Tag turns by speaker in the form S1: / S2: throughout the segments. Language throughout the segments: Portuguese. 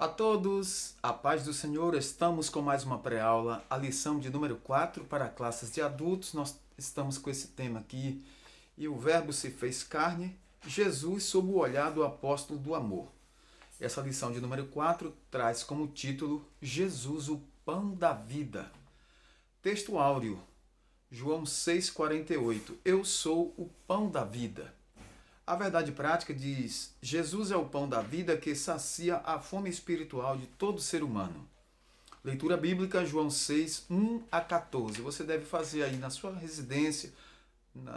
S1: A todos, a paz do Senhor, estamos com mais uma pré-aula, a lição de número 4 para classes de adultos. Nós estamos com esse tema aqui, e o verbo se fez carne, Jesus sob o olhar do apóstolo do amor. Essa lição de número 4 traz como título Jesus, o pão da vida. Texto áureo, João 6,48, eu sou o pão da vida. A verdade prática diz: Jesus é o pão da vida que sacia a fome espiritual de todo ser humano. Leitura bíblica, João 6, 1 a 14. Você deve fazer aí na sua residência,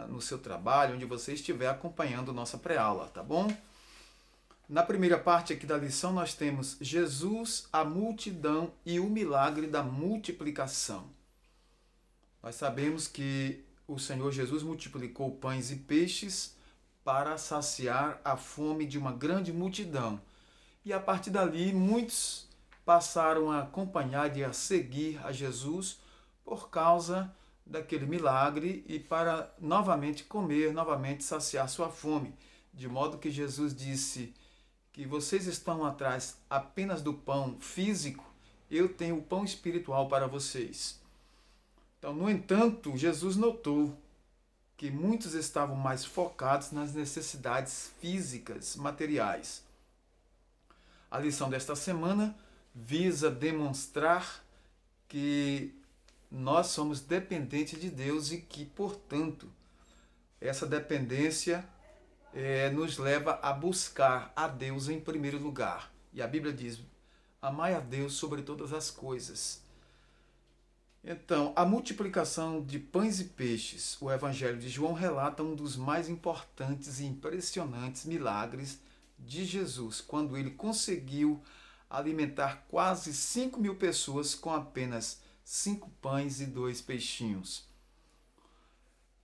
S1: no seu trabalho, onde você estiver acompanhando nossa pré-aula, tá bom? Na primeira parte aqui da lição, nós temos Jesus, a multidão e o milagre da multiplicação. Nós sabemos que o Senhor Jesus multiplicou pães e peixes para saciar a fome de uma grande multidão. E a partir dali, muitos passaram a acompanhar e a seguir a Jesus por causa daquele milagre e para novamente comer, novamente saciar sua fome. De modo que Jesus disse que vocês estão atrás apenas do pão físico, eu tenho o pão espiritual para vocês. Então, no entanto, Jesus notou que muitos estavam mais focados nas necessidades físicas, materiais. A lição desta semana visa demonstrar que nós somos dependentes de Deus e que, portanto, essa dependência nos leva a buscar a Deus em primeiro lugar. E a Bíblia diz: amai a Deus sobre todas as coisas. Então, a multiplicação de pães e peixes, o Evangelho de João relata um dos mais importantes e impressionantes milagres de Jesus, quando ele conseguiu alimentar quase 5.000 pessoas com apenas 5 pães e 2 peixinhos.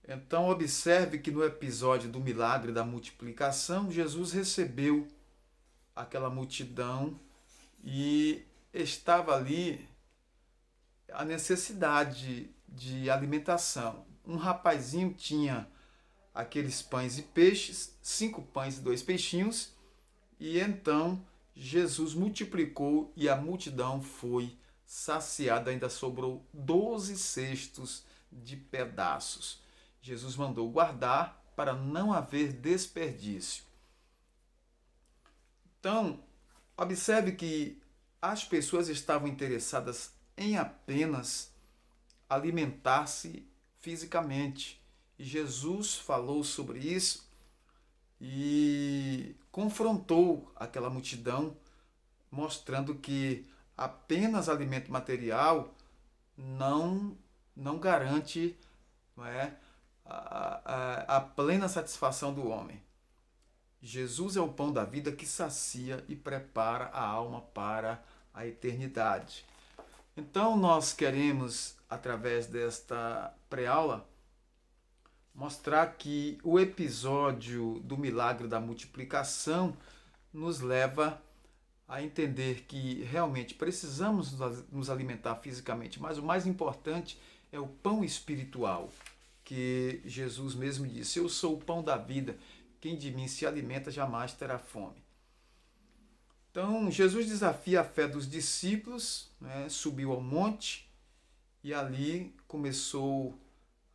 S1: Então, observe que no episódio do milagre da multiplicação, Jesus recebeu aquela multidão e estava ali a necessidade de alimentação. Um rapazinho tinha aqueles pães e peixes, 5 pães e 2 peixinhos, e então Jesus multiplicou e a multidão foi saciada, ainda sobrou 12 cestos de pedaços. Jesus mandou guardar para não haver desperdício. Então, observe que as pessoas estavam interessadas em apenas alimentar-se fisicamente. E Jesus falou sobre isso e confrontou aquela multidão, mostrando que apenas alimento material não garante, não é, a plena satisfação do homem. Jesus é o pão da vida que sacia e prepara a alma para a eternidade. Então, nós queremos, através desta pré-aula, mostrar que o episódio do milagre da multiplicação nos leva a entender que realmente precisamos nos alimentar fisicamente, mas o mais importante é o pão espiritual, que Jesus mesmo disse: eu sou o pão da vida, quem de mim se alimenta jamais terá fome. Então, Jesus desafia a fé dos discípulos, né? Subiu ao monte e ali começou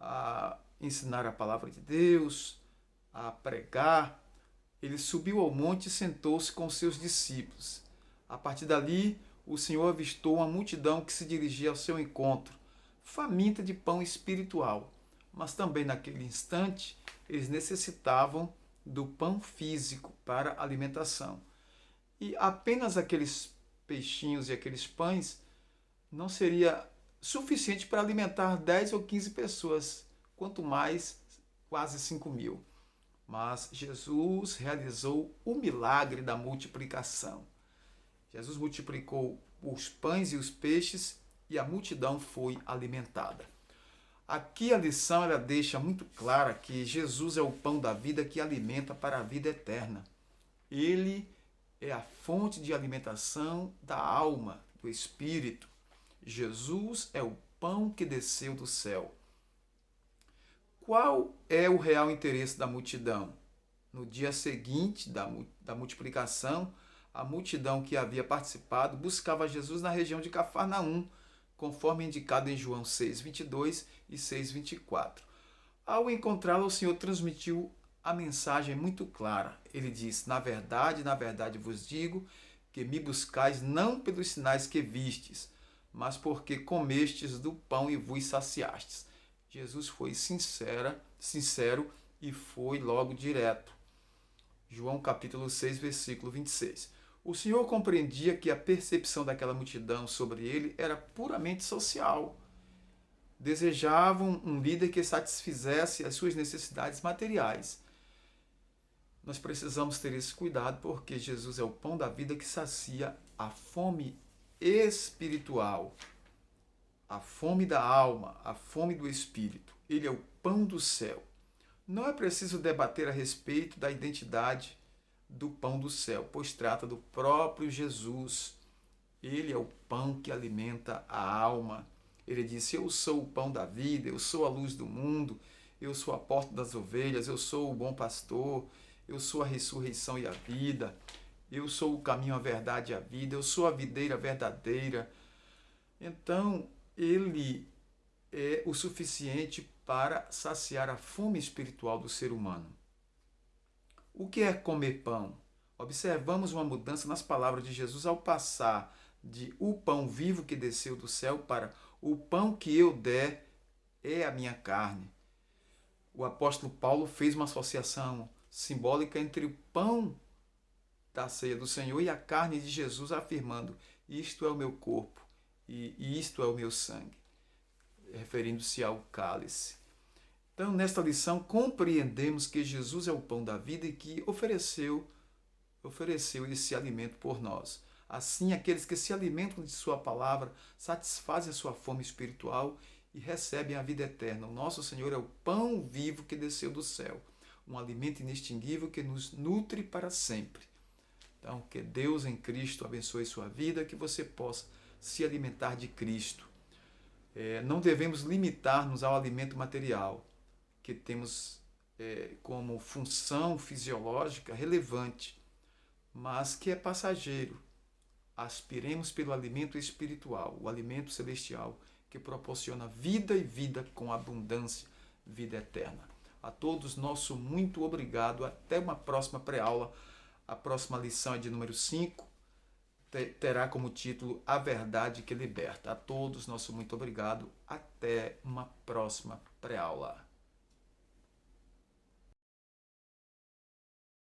S1: a ensinar a palavra de Deus, a pregar. Ele subiu ao monte e sentou-se com seus discípulos. A partir dali, o Senhor avistou uma multidão que se dirigia ao seu encontro, faminta de pão espiritual. Mas também naquele instante, eles necessitavam do pão físico para alimentação. E apenas aqueles peixinhos e aqueles pães não seria suficiente para alimentar 10 ou 15 pessoas, quanto mais quase 5.000. Mas Jesus realizou o milagre da multiplicação. Jesus multiplicou os pães e os peixes e a multidão foi alimentada. Aqui a lição ela deixa muito clara que Jesus é o pão da vida que alimenta para a vida eterna. Ele é a fonte de alimentação da alma, do espírito. Jesus é o pão que desceu do céu. Qual é o real interesse da multidão? No dia seguinte da multiplicação, A multidão que havia participado buscava Jesus na região de Cafarnaum, conforme indicado em João 6:22 e 6:24. Ao encontrá-la, o Senhor transmitiu a mensagem muito clara. Ele disse: na verdade vos digo que me buscais não pelos sinais que vistes, mas porque comestes do pão e vos saciastes. Jesus foi sincero e foi logo direto. João capítulo 6, versículo 26. O Senhor compreendia que a percepção daquela multidão sobre ele era puramente social. Desejavam um líder que satisfizesse as suas necessidades materiais. Nós precisamos ter esse cuidado porque Jesus é o pão da vida que sacia a fome espiritual, a fome da alma, a fome do espírito. Ele é o pão do céu. Não é preciso debater a respeito da identidade do pão do céu, pois trata do próprio Jesus. Ele é o pão que alimenta a alma. Ele disse: eu sou o pão da vida, eu sou a luz do mundo, eu sou a porta das ovelhas, eu sou o bom pastor, eu sou a ressurreição e a vida, eu sou o caminho, a verdade e a vida, eu sou a videira verdadeira. Então, ele é o suficiente para saciar a fome espiritual do ser humano. O que é comer pão? Observamos uma mudança nas palavras de Jesus ao passar de o pão vivo que desceu do céu para o pão que eu der é a minha carne. O apóstolo Paulo fez uma associação simbólica entre o pão da ceia do Senhor e a carne de Jesus, afirmando: isto é o meu corpo e isto é o meu sangue, referindo-se ao cálice. Então, nesta lição, compreendemos que Jesus é o pão da vida e que ofereceu esse alimento por nós. Assim, aqueles que se alimentam de sua palavra satisfazem a sua fome espiritual e recebem a vida eterna. O nosso Senhor é o pão vivo que desceu do céu, um alimento inextinguível que nos nutre para sempre. Então, que Deus em Cristo abençoe sua vida, que você possa se alimentar de Cristo. Não devemos limitar-nos ao alimento material, que temos como função fisiológica relevante, mas que é passageiro. Aspiremos pelo alimento espiritual, o alimento celestial, que proporciona vida e vida com abundância, vida eterna. A todos, nosso muito obrigado. Até uma próxima pré-aula. A próxima lição é de número 5. Terá como título A Verdade que Liberta. A todos, nosso muito obrigado. Até uma próxima pré-aula.